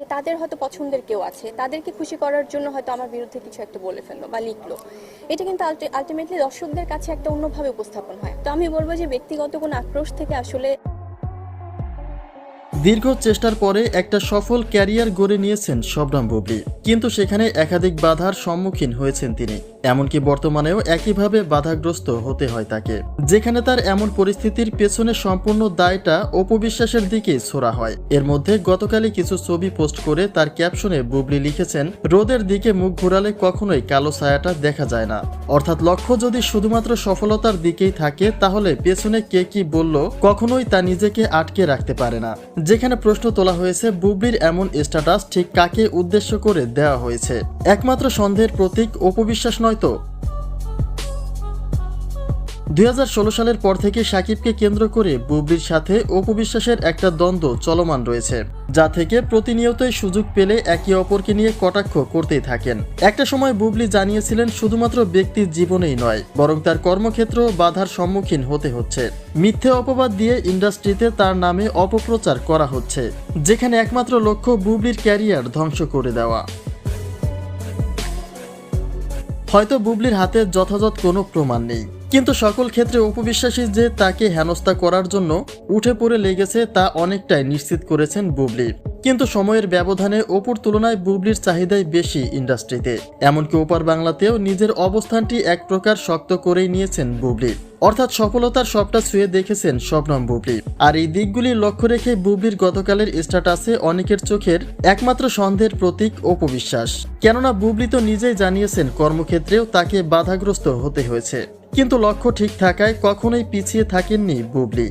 যে তাদের হয়তো পছন্দের কেউ আছে, তাদেরকে খুশি করার জন্য হয়তো আমার বিরুদ্ধে কিছু একটা বলে ফেললো বা লিখলো। এটা কিন্তু আলটিমেটলি দর্শকদের কাছে একটা অন্যভাবে উপস্থাপন হয়। তো আমি বলবো যে ব্যক্তিগত কোনো আক্রোশ থেকে আসলে দীর্ঘ চেষ্টার পরে একটা সফল ক্যারিয়ার গড়ে নিয়েছেন শবনম বুবলী, কিন্তু সেখানে একাধিক বাধার সম্মুখীন হয়েছেন তিনি। এমনকি বর্তমানেও একইভাবে বাধাগ্রস্ত হতে হয় তাকে, যেখানে তার এমন পরিস্থিতির পেছনে সম্পূর্ণ দায়টা অপবিশ্বাসের দিকে ছোড়া হয়। এর মধ্যে গতকালই কিছু ছবি পোস্ট করে তার ক্যাপশনে বুবলী লিখেছেন, রোদের দিকে মুখ ঘোরালে কখনোই কালো ছায়াটা দেখা যায় না। অর্থাৎ লক্ষ্য যদি শুধুমাত্র সফলতার দিকেই থাকে, তাহলে পেছনে কে কি বলল কখনোই তা নিজেকে আটকে রাখতে পারে না। যেখানে প্রশ্ন তোলা হয়েছে, বুবলীর এমন স্ট্যাটাস ঠিক কাকে উদ্দেশ্য করে দেওয়া হয়েছে? একমাত্র সন্দেহের প্রতীক অপবিশ্বাস নয় তো? 2016 সালের পর থেকে সাকিবকে কেন্দ্র করে বুবলীর সাথে অপবিশ্বাসের একটা দ্বন্দ্ব চলমান রয়েছে, যা থেকে প্রতিনিয়তই সুযোগ পেলে একে অপরকে নিয়ে কটাক্ষ করতেই থাকেন। একটা সময় বুবলী জানিয়েছিলেন, শুধুমাত্র ব্যক্তির জীবনেই নয়, বরং তার কর্মক্ষেত্র বাধার সম্মুখীন হতে হচ্ছে। মিথ্যে অপবাদ দিয়ে ইন্ডাস্ট্রিতে তার নামে অপপ্রচার করা হচ্ছে, যেখানে একমাত্র লক্ষ্য বুবলীর ক্যারিয়ার ধ্বংস করে দেওয়া। হয়তো বুবলীর হাতে যথাযথ কোনো প্রমাণ নেই, কিন্তু সকল ক্ষেত্রে অপবিশ্বাসী যে তাকে হেনস্থা করার জন্য উঠে পড়ে লেগেছে তা অনেকটাই নিশ্চিত করেছেন বুবলী। কিন্তু সময়ের ব্যবধানে অপুর তুলনায় বুবলীর চাহিদাই বেশি ইন্ডাস্ট্রিতে। এমনকি ওপার বাংলাতেও নিজের অবস্থানটি এক প্রকার শক্ত করেই নিয়েছেন বুবলী। অর্থাৎ সফলতার সবটা ছুঁয়ে দেখেছেন শবনম বুবলী। আর এই দিকগুলি লক্ষ্য রেখে বুবলীর গতকালের স্ট্যাটাসে অনেকের চোখের একমাত্র সন্দেহের প্রতীক অপবিশ্বাস। কেননা বুবলী তো নিজেই জানিয়েছেন কর্মক্ষেত্রেও তাকে বাধাগ্রস্ত হতে হয়েছে, কিন্তু লক্ষ্য ঠিক থাকায় কখনোই পিছিয়ে থাকেননি বুবলী।